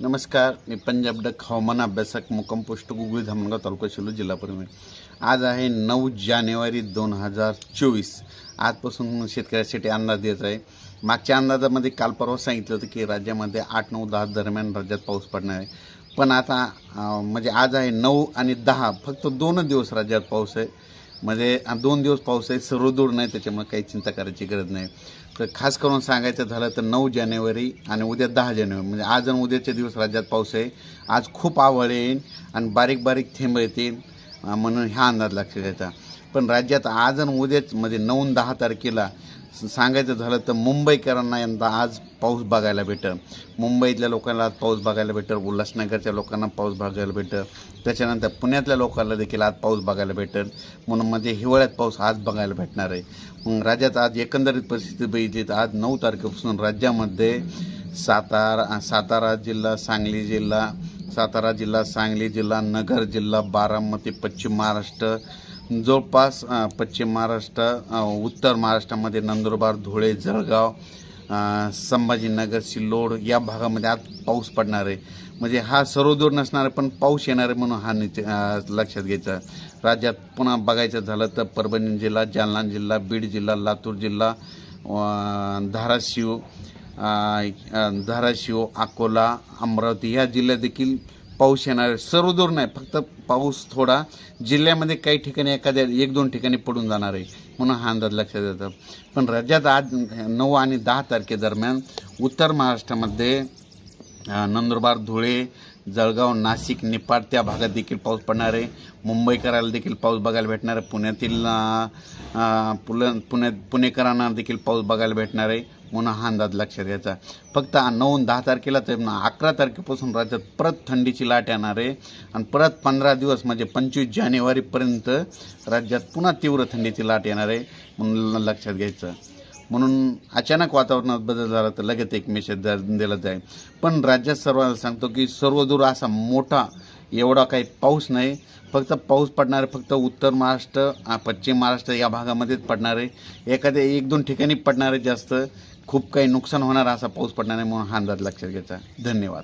नमस्कार, मी पंजाब डक हवामान अभ्यासक मुक्काम पोस्ट गुगळी धामणगाव तालुका शिरूर जिल्हा परभणी। आज आहे 9 जानेवारी 2024। आजपासून शेतकऱ्यांसाठी अंदाज द्यायचा आहे। मागच्या अंदाजामध्ये काल परवा सांगितलं होतं की राज्यामध्ये 8, 9, 10 दरम्यान राज्यात पाऊस पडणार आहे। पण आता म्हणजे आज आहे 9 आणि 10, फक्त 2 दिवस राज्यात पाऊस आहे। म्हणजे 2 दिवस पाऊस आहे, सर्वदूर नाही, त्याच्यामुळे काही चिंता करायची गरज नाही। तर खास करून सांगायचं झालं तर 9 जानेवारी आणि उद्या 10 जानेवारी म्हणजे आज आणि उद्याचे दिवस राज्यात पाऊस आहे। आज खूप आवळ येईल आणि बारीक बारीक थेंब येतील, म्हणून हा अंदाज लक्षात घ्यायचा। पण राज्यात आज आणि उद्याच म्हणजे 9 आणि 10 तारखेला सांगायचं झालं तर मुंबईकरांना यंदा आज पाऊस बघायला भेटेल। मुंबईतल्या लोकांना आज पाऊस बघायला भेटेल, उल्हासनगरच्या लोकांना पाऊस बघायला भेटेल, त्याच्यानंतर पुण्यातल्या लोकांना देखील आज पाऊस बघायला भेटेल। म्हणून म्हणजे हिवाळ्यात पाऊस आज बघायला भेटणार आहे। मग राज्यात आज एकंदरीत परिस्थिती बघितली तर आज 9 तारखेपासून राज्यामध्ये सातारा जिल्हा, सांगली जिल्हा, सांगली जिल्हा, नगर जिल्हा, बारामती, पश्चिम महाराष्ट्र, जवळपास पश्चिम महाराष्ट्र, उत्तर महाराष्ट्रामध्ये नंदुरबार, धुळे, जळगाव, संभाजीनगर, सिल्लोड या भागामध्ये आज पाऊस पडणार आहे। म्हणजे हा सर्वदूर नसणार आहे, पण पाऊस येणार आहे, म्हणून हा लक्षात घ्यायचा। राज्यात पुन्हा बघायचं झालं तर परभणी जिल्हा, जालना जिल्हा, बीड जिल्हा, लातूर जिल्हा, धाराशिव, अकोला, अमरावती या जिल्ह्यात देखील पाऊस येणार आहे। सर्वदूर नाही, फक्त पाऊस थोडा जिल्ह्यामध्ये काही ठिकाणी एखाद्या 1-2 ठिकाणी पडून जाणार आहे, म्हणून हा अंदाज लक्षात येतो। पण राज्यात आज 9 आणि 10 तारखेदरम्यान उत्तर महाराष्ट्रामध्ये नंदुरबार, धुळे, जळगाव, नाशिक, निपाड त्या भागात देखील पाऊस पडणार आहे। मुंबईकराला देखील पाऊस बघायला भेटणार आहे। पुणेकरांना देखील पाऊस बघायला भेटणार आहे, म्हणून हा अंदाज लक्षात घ्यायचा। फक्त 9 आणि 10 तारखेला तर 11 तारखेपासून राज्यात परत थंडीची लाट येणार आहे आणि परत 15 दिवस म्हणजे 25 जानेवारीपर्यंत राज्यात पुन्हा तीव्र थंडीची लाट येणार आहे, म्हणून लक्षात घ्यायचं। म्हणून अचानक वातावरणात बदल झाला तर लगेच एक मेसेज दिला जाईल। पण राज्यात सर्वांना सांगतो की सर्वदूर असा मोठा एवढा काही पाऊस नाही, फक्त पाऊस पडणार आहे फक्त उत्तर महाराष्ट्र, पश्चिम महाराष्ट्र या भागामध्येच पडणार आहे। एखाद्या 1-2 ठिकाणी पडणार आहे, जास्त खूप काही नुकसान होणार असा पाऊस पडणार आहे, म्हणून हा अंदाज लक्षात घ्यायचा। धन्यवाद।